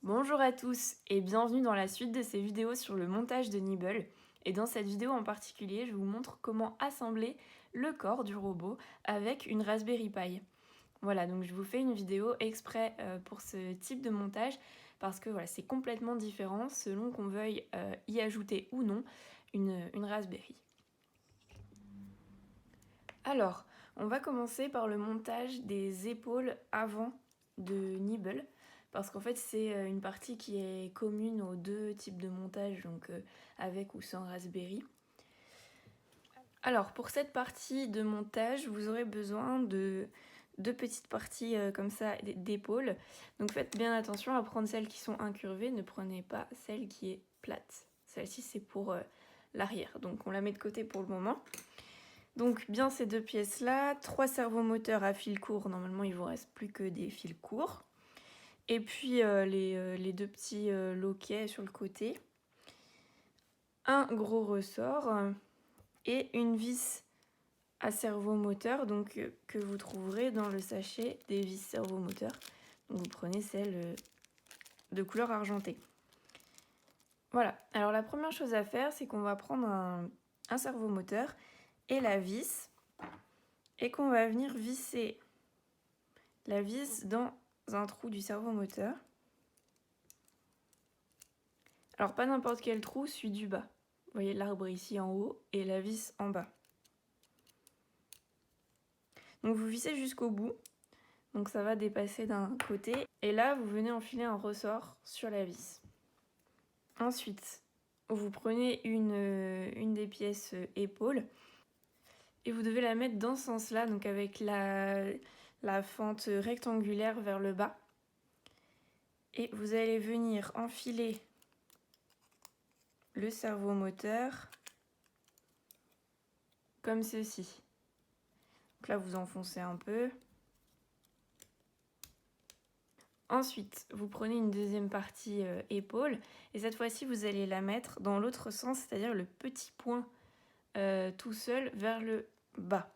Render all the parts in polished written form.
Bonjour à tous et bienvenue dans la suite de ces vidéos sur le montage de Nibble. Et dans cette vidéo en particulier, je vous montre comment assembler le corps du robot avec une Raspberry Pi. Voilà, donc je vous fais une vidéo exprès pour ce type de montage parce que voilà, c'est complètement différent selon qu'on veuille y ajouter ou non une Raspberry. Alors, on va commencer par le montage des épaules avant de Nibble, parce qu'en fait c'est une partie qui est commune aux deux types de montage, donc avec ou sans Raspberry. Alors pour cette partie de montage, vous aurez besoin de deux petites parties comme ça d'épaules. Donc faites bien attention à prendre celles qui sont incurvées, ne prenez pas celle qui est plate. Celle-ci c'est pour l'arrière, donc on la met de côté pour le moment. Donc bien ces deux pièces-là, 3 servomoteurs à fil court, normalement il vous reste plus que des fils courts. Et puis les deux petits loquets sur le côté. Un gros ressort et une vis à servomoteur donc, que vous trouverez dans le sachet des vis servomoteurs. Donc vous prenez celle de couleur argentée. Voilà, alors la première chose à faire, c'est qu'on va prendre un servomoteur et la vis et qu'on va venir visser la vis dans un trou du servomoteur. Alors pas n'importe quel trou, celui du bas. Vous voyez l'arbre ici en haut et la vis en bas. Donc vous vissez jusqu'au bout, donc ça va dépasser d'un côté. Et là, vous venez enfiler un ressort sur la vis. Ensuite, vous prenez une des pièces épaules et vous devez la mettre dans ce sens-là, donc avec la fente rectangulaire vers le bas. Et vous allez venir enfiler le servomoteur comme ceci. Donc là, vous enfoncez un peu. Ensuite, vous prenez une deuxième partie épaule et cette fois-ci, vous allez la mettre dans l'autre sens, c'est-à-dire le petit point tout seul vers le bas.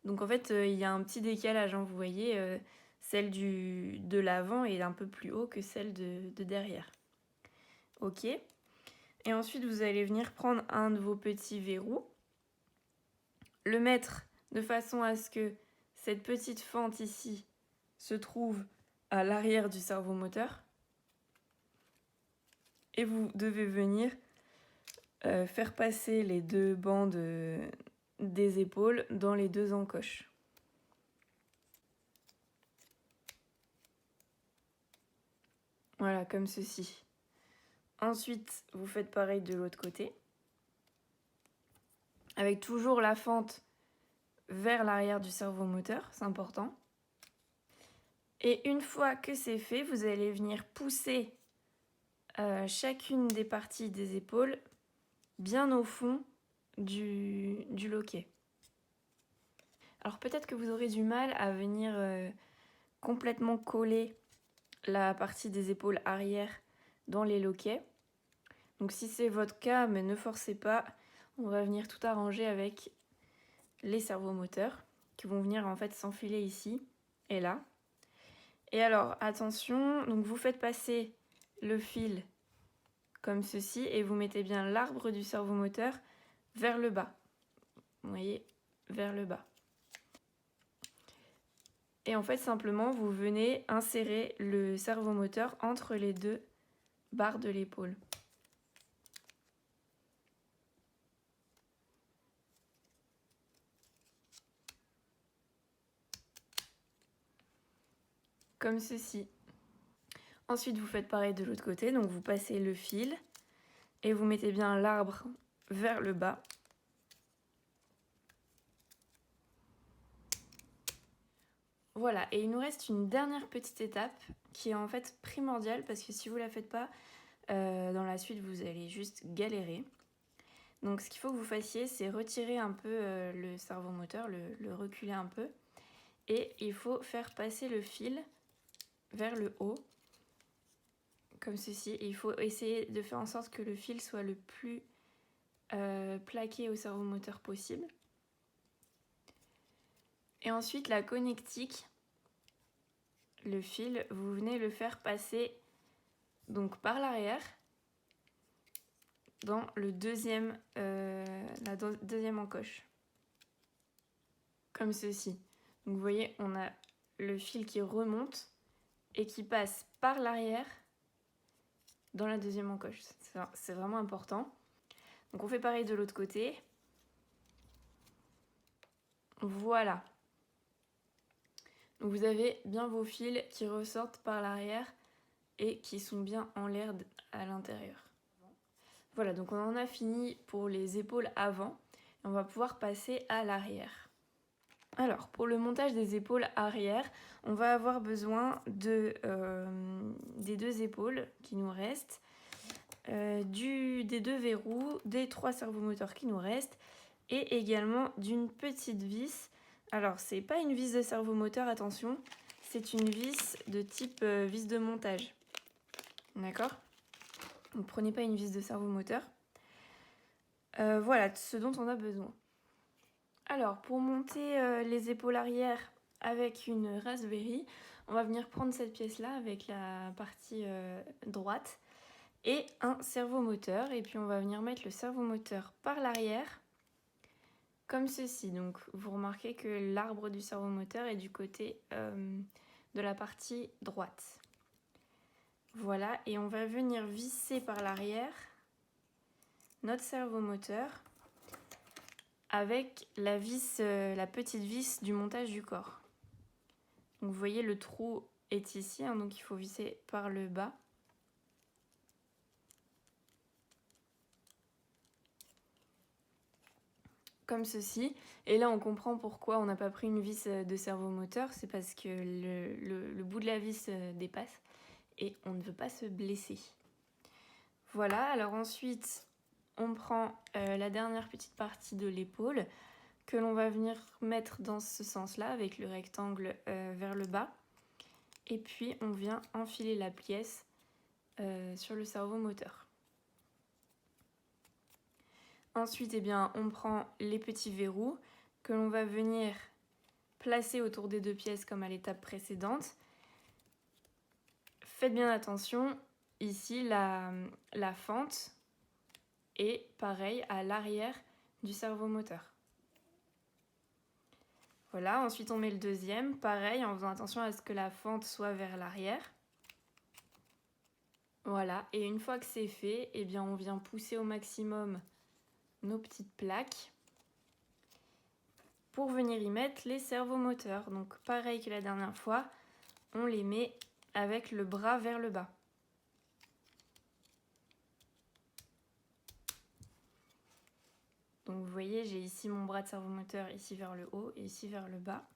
Donc en fait, il y a un petit décalage, hein, vous voyez, celle de l'avant est un peu plus haut que celle de derrière. Ok. Et ensuite, vous allez venir prendre un de vos petits verrous, le mettre de façon à ce que cette petite fente ici se trouve à l'arrière du servomoteur. Et vous devez venir faire passer les deux bandes des épaules dans les deux encoches. Voilà, comme ceci. Ensuite, vous faites pareil de l'autre côté, avec toujours la fente vers l'arrière du servomoteur, c'est important. Et une fois que c'est fait, vous allez venir pousser chacune des parties des épaules bien au fond du loquet. Alors peut-être que vous aurez du mal à venir complètement coller la partie des épaules arrière dans les loquets. Donc si c'est votre cas, mais ne forcez pas, on va venir tout arranger avec les servomoteurs qui vont venir en fait s'enfiler ici et là. Et alors attention, donc vous faites passer le fil comme ceci et vous mettez bien l'arbre du servomoteur vers le bas. Vous voyez, vers le bas. Et en fait simplement vous venez insérer le servomoteur entre les deux barres de l'épaule. Comme ceci. Ensuite, vous faites pareil de l'autre côté, donc vous passez le fil et vous mettez bien l'arbre vers le bas. Voilà, et il nous reste une dernière petite étape qui est en fait primordiale parce que si vous ne la faites pas, dans la suite vous allez juste galérer. Donc ce qu'il faut que vous fassiez, c'est retirer un peu le servomoteur, le reculer un peu. Et il faut faire passer le fil vers le haut, comme ceci. Et il faut essayer de faire en sorte que le fil soit le plus plaqué au servomoteur possible. Et ensuite la connectique, le fil, vous venez le faire passer donc par l'arrière dans le deuxième encoche. Comme ceci. Donc vous voyez, on a le fil qui remonte et qui passe par l'arrière dans la deuxième encoche. C'est vraiment important. Donc on fait pareil de l'autre côté. Voilà. Donc vous avez bien vos fils qui ressortent par l'arrière et qui sont bien en l'air à l'intérieur. Voilà, donc on en a fini pour les épaules avant. Et on va pouvoir passer à l'arrière. Alors, pour le montage des épaules arrière, on va avoir besoin des deux épaules qui nous restent, des deux verrous, des 3 servomoteurs qui nous restent, et également d'une petite vis. Alors, c'est pas une vis de servomoteur, attention, c'est une vis de type vis de montage. D'accord ? Ne prenez pas une vis de servomoteur. Voilà ce dont on a besoin. Alors, pour monter les épaules arrière avec une Raspberry, on va venir prendre cette pièce-là avec la partie droite et un servomoteur. Et puis, on va venir mettre le servomoteur par l'arrière, comme ceci. Donc, vous remarquez que l'arbre du servomoteur est du côté de la partie droite. Voilà, et on va venir visser par l'arrière notre servomoteur avec la petite vis du montage du corps. Donc vous voyez, le trou est ici, hein, donc il faut visser par le bas. Comme ceci. Et là, on comprend pourquoi on n'a pas pris une vis de servomoteur. C'est parce que le bout de la vis dépasse et on ne veut pas se blesser. Voilà, alors ensuite, on prend la dernière petite partie de l'épaule que l'on va venir mettre dans ce sens-là avec le rectangle vers le bas. Et puis, on vient enfiler la pièce sur le servomoteur. Ensuite, eh bien, on prend les petits verrous que l'on va venir placer autour des deux pièces comme à l'étape précédente. Faites bien attention, ici, la fente est pareil à l'arrière du servomoteur. Voilà, ensuite on met le deuxième, pareil, en faisant attention à ce que la fente soit vers l'arrière. Voilà, et une fois que c'est fait, eh bien on vient pousser au maximum nos petites plaques pour venir y mettre les servomoteurs. Donc pareil que la dernière fois, on les met avec le bras vers le bas. Donc vous voyez, j'ai ici mon bras de servomoteur, ici vers le haut et ici vers le bas.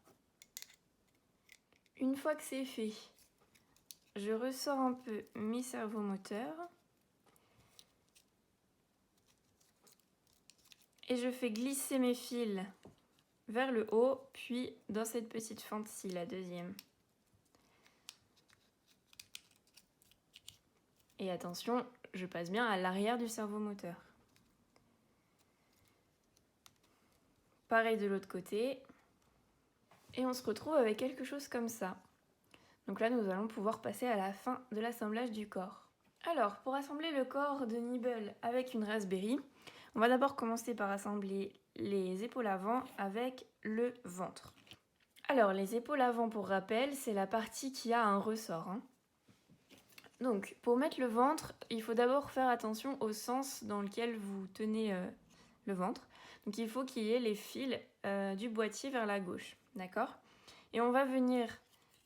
Une fois que c'est fait, je ressors un peu mes servomoteurs et je fais glisser mes fils vers le haut, puis dans cette petite fente-ci, la deuxième. Et attention, je passe bien à l'arrière du servomoteur. Pareil de l'autre côté. Et on se retrouve avec quelque chose comme ça. Donc là, nous allons pouvoir passer à la fin de l'assemblage du corps. Alors, pour assembler le corps de Nibble avec une Raspberry, on va d'abord commencer par assembler les épaules avant avec le ventre. Alors, les épaules avant, pour rappel, c'est la partie qui a un ressort, hein. Donc, pour mettre le ventre, il faut d'abord faire attention au sens dans lequel vous tenez le ventre. Donc, il faut qu'il y ait les fils du boîtier vers la gauche, d'accord ? Et on va venir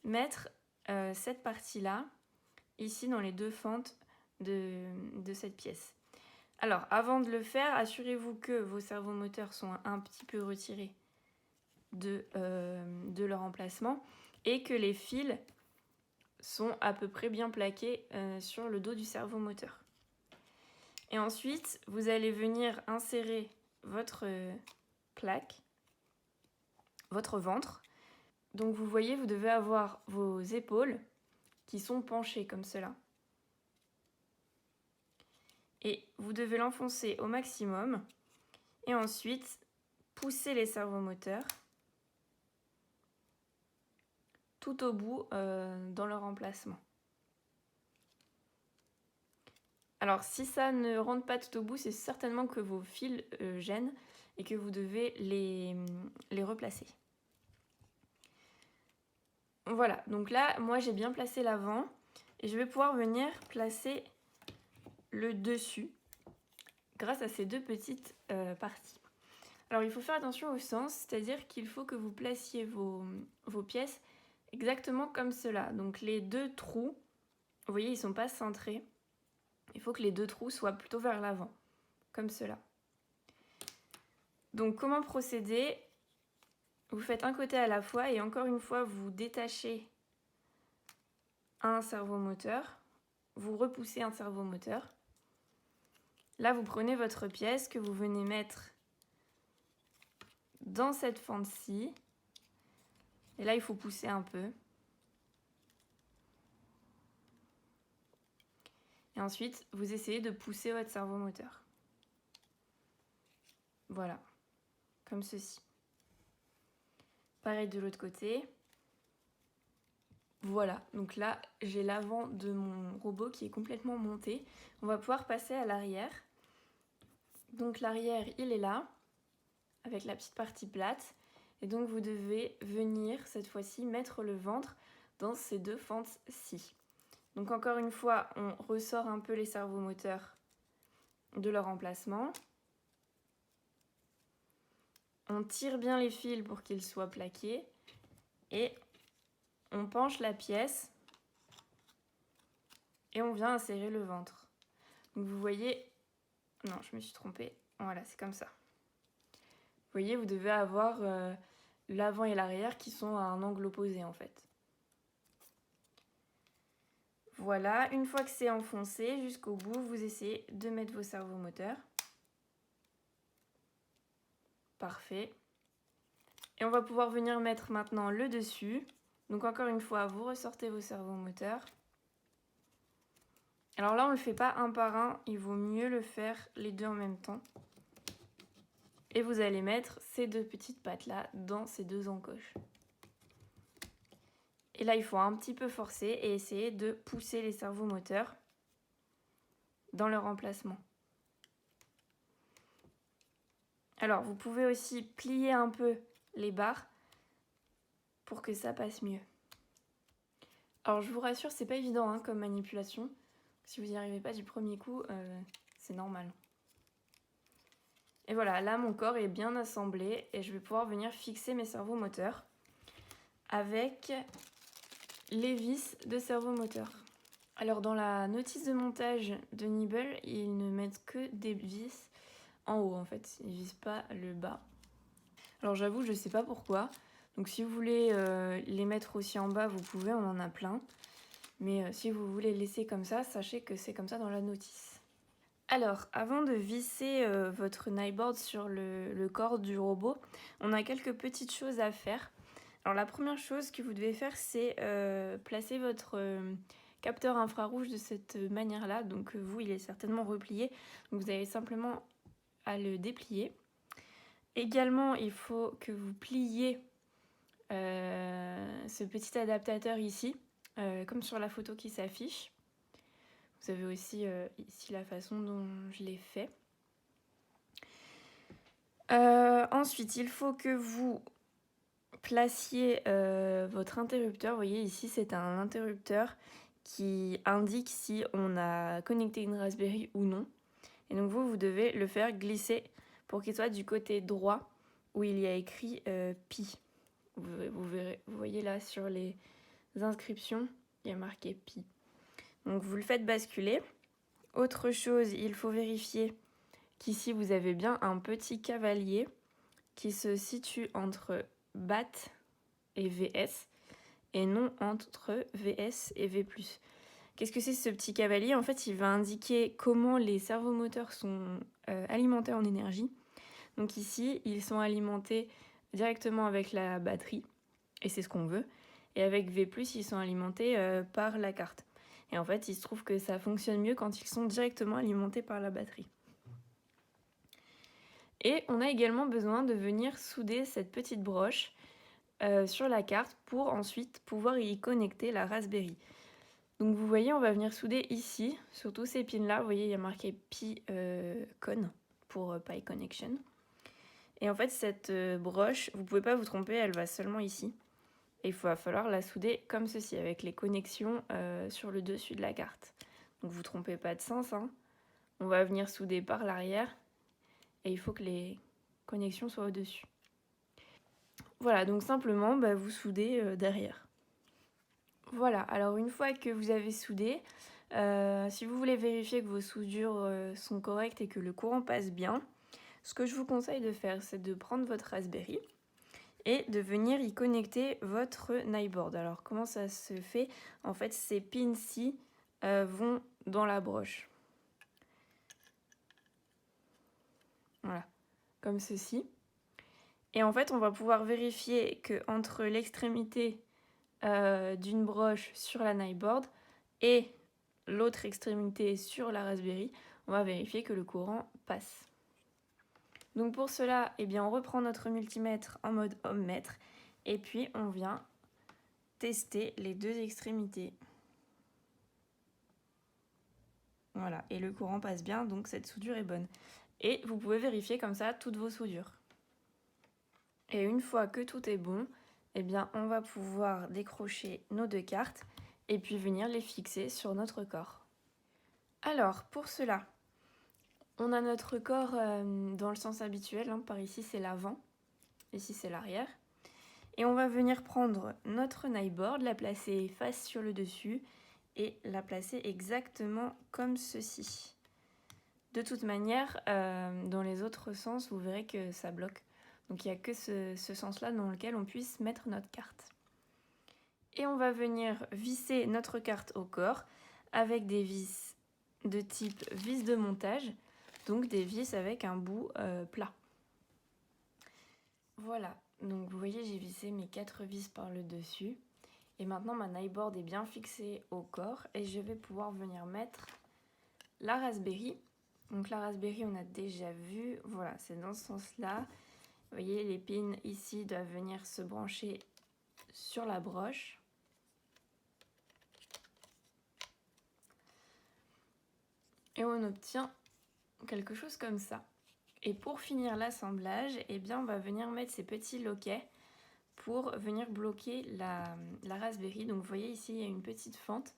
mettre cette partie-là, ici dans les deux fentes de cette pièce. Alors, avant de le faire, assurez-vous que vos servomoteurs sont un petit peu retirés de leur emplacement et que les fils sont à peu près bien plaqués sur le dos du servomoteur. Et ensuite, vous allez venir insérer votre plaque, votre ventre. Donc vous voyez, vous devez avoir vos épaules qui sont penchées comme cela. Et vous devez l'enfoncer au maximum. Et ensuite, pousser les servomoteurs tout au bout dans leur emplacement. Alors si ça ne rentre pas tout au bout, c'est certainement que vos fils gênent et que vous devez les replacer. Voilà, donc là, moi j'ai bien placé l'avant et je vais pouvoir venir placer le dessus grâce à ces deux petites parties. Alors il faut faire attention au sens, c'est-à-dire qu'il faut que vous placiez vos pièces exactement comme cela. Donc les deux trous, vous voyez, ils ne sont pas centrés. Il faut que les deux trous soient plutôt vers l'avant, comme cela. Donc comment procéder? Vous faites un côté à la fois et encore une fois, vous détachez un servomoteur, vous repoussez un servomoteur. Là, vous prenez votre pièce que vous venez mettre dans cette fente-ci. Et là, il faut pousser un peu. Et ensuite, vous essayez de pousser votre servomoteur. Voilà, comme ceci. Pareil de l'autre côté. Voilà, donc là, j'ai l'avant de mon robot qui est complètement monté. On va pouvoir passer à l'arrière. Donc l'arrière, il est là, avec la petite partie plate. Et donc vous devez venir, cette fois-ci, mettre le ventre dans ces deux fentes-ci. Donc encore une fois, on ressort un peu les servomoteurs de leur emplacement. On tire bien les fils pour qu'ils soient plaqués. Et on penche la pièce. Et on vient insérer le ventre. Donc vous voyez... Non, je me suis trompée. Voilà, c'est comme ça. Vous voyez, vous devez avoir l'avant et l'arrière qui sont à un angle opposé en fait. Voilà, une fois que c'est enfoncé jusqu'au bout, vous essayez de mettre vos servomoteurs. Parfait. Et on va pouvoir venir mettre maintenant le dessus. Donc encore une fois, vous ressortez vos servomoteurs. Alors là, on ne le fait pas un par un, il vaut mieux le faire les deux en même temps. Et vous allez mettre ces deux petites pattes là dans ces deux encoches. Et là, il faut un petit peu forcer et essayer de pousser les servomoteurs dans leur emplacement. Alors, vous pouvez aussi plier un peu les barres pour que ça passe mieux. Alors, je vous rassure, c'est pas évident hein, comme manipulation. Si vous n'y arrivez pas du premier coup, c'est normal. Et voilà, là, mon corps est bien assemblé et je vais pouvoir venir fixer mes servomoteurs avec les vis de servomoteur. Alors dans la notice de montage de Nibble, ils ne mettent que des vis en haut en fait, ils ne visent pas le bas. Alors j'avoue, je ne sais pas pourquoi, donc si vous voulez les mettre aussi en bas, vous pouvez, on en a plein. Mais si vous voulez laisser comme ça, sachez que c'est comme ça dans la notice. Alors, avant de visser votre nightboard sur le corps du robot, on a quelques petites choses à faire. Alors la première chose que vous devez faire, c'est placer votre capteur infrarouge de cette manière-là. Donc vous, il est certainement replié. Donc vous avez simplement à le déplier. Également, il faut que vous pliez ce petit adaptateur ici, comme sur la photo qui s'affiche. Vous avez aussi ici la façon dont je l'ai fait. Ensuite, il faut que vous placiez votre interrupteur. Vous voyez ici, c'est un interrupteur qui indique si on a connecté une Raspberry ou non. Et donc vous devez le faire glisser pour qu'il soit du côté droit où il y a écrit Pi. Vous voyez là sur les inscriptions, il y a marqué Pi. Donc vous le faites basculer. Autre chose, il faut vérifier qu'ici vous avez bien un petit cavalier qui se situe entre BAT et VS et non entre VS et V+. Qu'est-ce que c'est ce petit cavalier? En fait, il va indiquer comment les servomoteurs sont alimentés en énergie. Donc ici, ils sont alimentés directement avec la batterie, et c'est ce qu'on veut. Et avec V+, ils sont alimentés par la carte. Et en fait, il se trouve que ça fonctionne mieux quand ils sont directement alimentés par la batterie. Et on a également besoin de venir souder cette petite broche sur la carte pour ensuite pouvoir y connecter la Raspberry. Donc vous voyez, on va venir souder ici, sur tous ces pins là, vous voyez il y a marqué Pi-Con pour Pi Connection. Et en fait cette broche, vous pouvez pas vous tromper, elle va seulement ici. Et il va falloir la souder comme ceci, avec les connexions sur le dessus de la carte. Donc vous trompez pas de sens, hein. On va venir souder par l'arrière et il faut que les connexions soient au-dessus. Voilà, donc simplement vous soudez derrière. Voilà, alors une fois que vous avez soudé, si vous voulez vérifier que vos soudures sont correctes et que le courant passe bien, ce que je vous conseille de faire, c'est de prendre votre Raspberry et de venir y connecter votre Nyboard. Alors comment ça se fait? En fait, ces pins-ci vont dans la broche. Voilà, comme ceci. Et en fait, on va pouvoir vérifier que entre l'extrémité d'une broche sur la Nyboard et l'autre extrémité sur la Raspberry, on va vérifier que le courant passe. Donc pour cela, eh bien, on reprend notre multimètre en mode ohmmètre et puis on vient tester les deux extrémités. Voilà, et le courant passe bien, donc cette soudure est bonne. Et vous pouvez vérifier comme ça toutes vos soudures. Et une fois que tout est bon, eh bien, on va pouvoir décrocher nos deux cartes et puis venir les fixer sur notre corps. Alors, pour cela, on a notre corps dans le sens habituel, hein, par ici c'est l'avant, ici c'est l'arrière. Et on va venir prendre notre Nyboard, la placer face sur le dessus et la placer exactement comme ceci. De toute manière, dans les autres sens, vous verrez que ça bloque. Donc il n'y a que ce sens-là dans lequel on puisse mettre notre carte. Et on va venir visser notre carte au corps avec des vis de type vis de montage, donc des vis avec un bout plat. Voilà, donc vous voyez j'ai vissé mes 4 vis par le dessus. Et maintenant ma Nyboard est bien fixée au corps et je vais pouvoir venir mettre la Raspberry. Donc la Raspberry on a déjà vu, voilà c'est dans ce sens-là. Vous voyez les pins ici doivent venir se brancher sur la broche. Et on obtient quelque chose comme ça. Et pour finir l'assemblage, eh bien on va venir mettre ces petits loquets pour venir bloquer la Raspberry. Donc vous voyez ici il y a une petite fente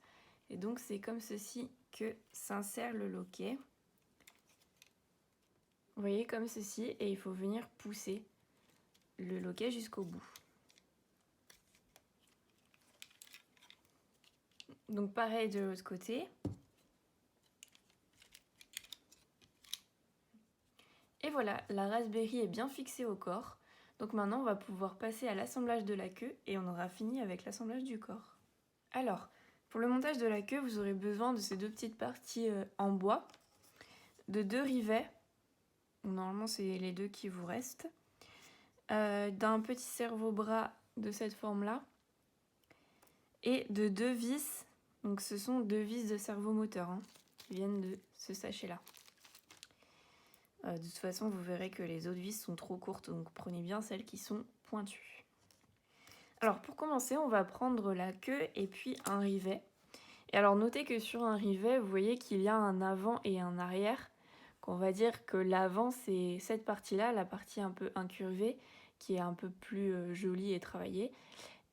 et donc c'est comme ceci que s'insère le loquet. Vous voyez comme ceci et il faut venir pousser le loquet jusqu'au bout. Donc pareil de l'autre côté. Et voilà, la Raspberry est bien fixée au corps. Donc maintenant, on va pouvoir passer à l'assemblage de la queue et on aura fini avec l'assemblage du corps. Alors, pour le montage de la queue, vous aurez besoin de ces deux petites parties en bois, de 2 rivets, normalement c'est les 2 qui vous restent, d'un petit cerveau-bras de cette forme-là, et de 2 vis, donc ce sont 2 vis de servomoteur hein, qui viennent de ce sachet-là. De toute façon, vous verrez que les autres vis sont trop courtes, donc prenez bien celles qui sont pointues. Alors pour commencer, on va prendre la queue et puis un rivet. Et alors notez que sur un rivet, vous voyez qu'il y a un avant et un arrière. Qu'on va dire que l'avant, c'est cette partie-là, la partie un peu incurvée, qui est un peu plus jolie et travaillée.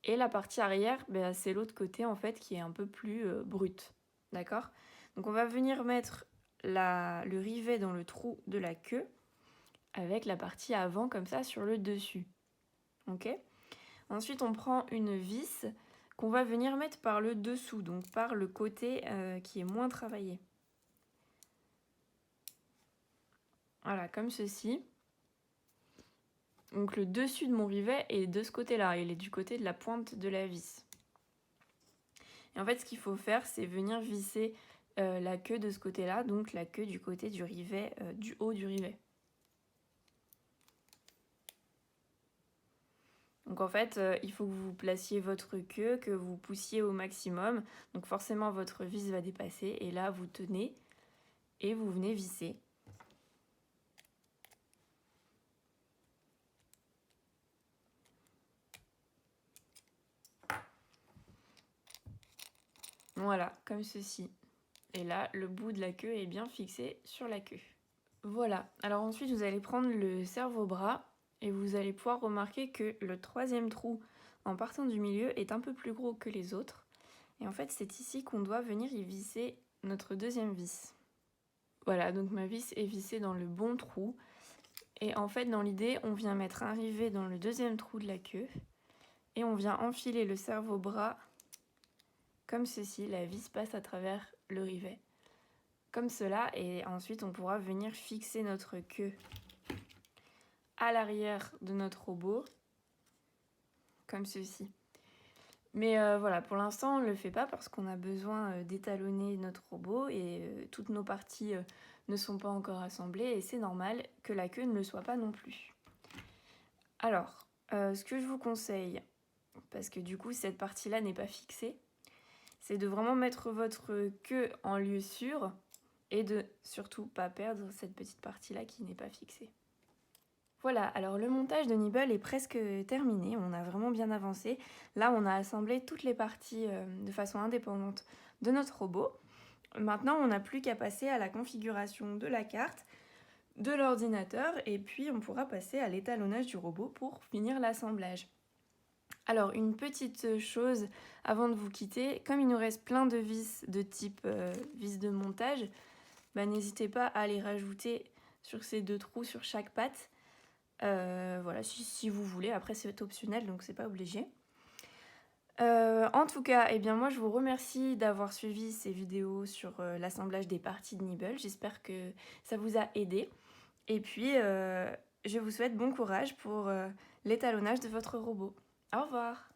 Et la partie arrière, c'est l'autre côté en fait, qui est un peu plus brute. D'accord? Donc on va venir mettre le rivet dans le trou de la queue avec la partie avant comme ça sur le dessus. Ok? Ensuite on prend une vis qu'on va venir mettre par le dessous, donc par le côté qui est moins travaillé. Voilà, comme ceci. Donc le dessus de mon rivet est de ce côté-là, il est du côté de la pointe de la vis. Et en fait ce qu'il faut faire c'est venir visser la queue de ce côté-là, donc la queue du côté du rivet, du haut du rivet. Donc en fait, il faut que vous placiez votre queue, que vous poussiez au maximum. Donc forcément, votre vis va dépasser. Et là, vous tenez et vous venez visser. Voilà, comme ceci. Et là, le bout de la queue est bien fixé sur la queue. Voilà, alors ensuite vous allez prendre le cerveau-bras et vous allez pouvoir remarquer que le troisième trou, en partant du milieu, est un peu plus gros que les autres. Et en fait, c'est ici qu'on doit venir y visser notre deuxième vis. Voilà, donc ma vis est vissée dans le bon trou. Et en fait, dans l'idée, on vient mettre un rivet dans le deuxième trou de la queue. Et on vient enfiler le cerveau-bras comme ceci. La vis passe à travers le rivet. Comme cela, et ensuite on pourra venir fixer notre queue à l'arrière de notre robot, comme ceci. Mais voilà, pour l'instant on ne le fait pas parce qu'on a besoin d'étalonner notre robot et toutes nos parties ne sont pas encore assemblées et c'est normal que la queue ne le soit pas non plus. Alors, ce que je vous conseille, parce que du coup cette partie-là n'est pas fixée, c'est de vraiment mettre votre queue en lieu sûr et de surtout pas perdre cette petite partie-là qui n'est pas fixée. Voilà, alors le montage de Nibble est presque terminé, on a vraiment bien avancé. Là, on a assemblé toutes les parties de façon indépendante de notre robot. Maintenant, on n'a plus qu'à passer à la configuration de la carte, de l'ordinateur, et puis on pourra passer à l'étalonnage du robot pour finir l'assemblage. Alors, une petite chose avant de vous quitter, comme il nous reste plein de vis de type vis de montage, n'hésitez pas à les rajouter sur ces deux trous sur chaque patte. Voilà, si vous voulez, après c'est optionnel donc c'est pas obligé. En tout cas, eh bien moi je vous remercie d'avoir suivi ces vidéos sur l'assemblage des parties de Nibble. J'espère que ça vous a aidé. Et puis je vous souhaite bon courage pour l'étalonnage de votre robot. Au revoir!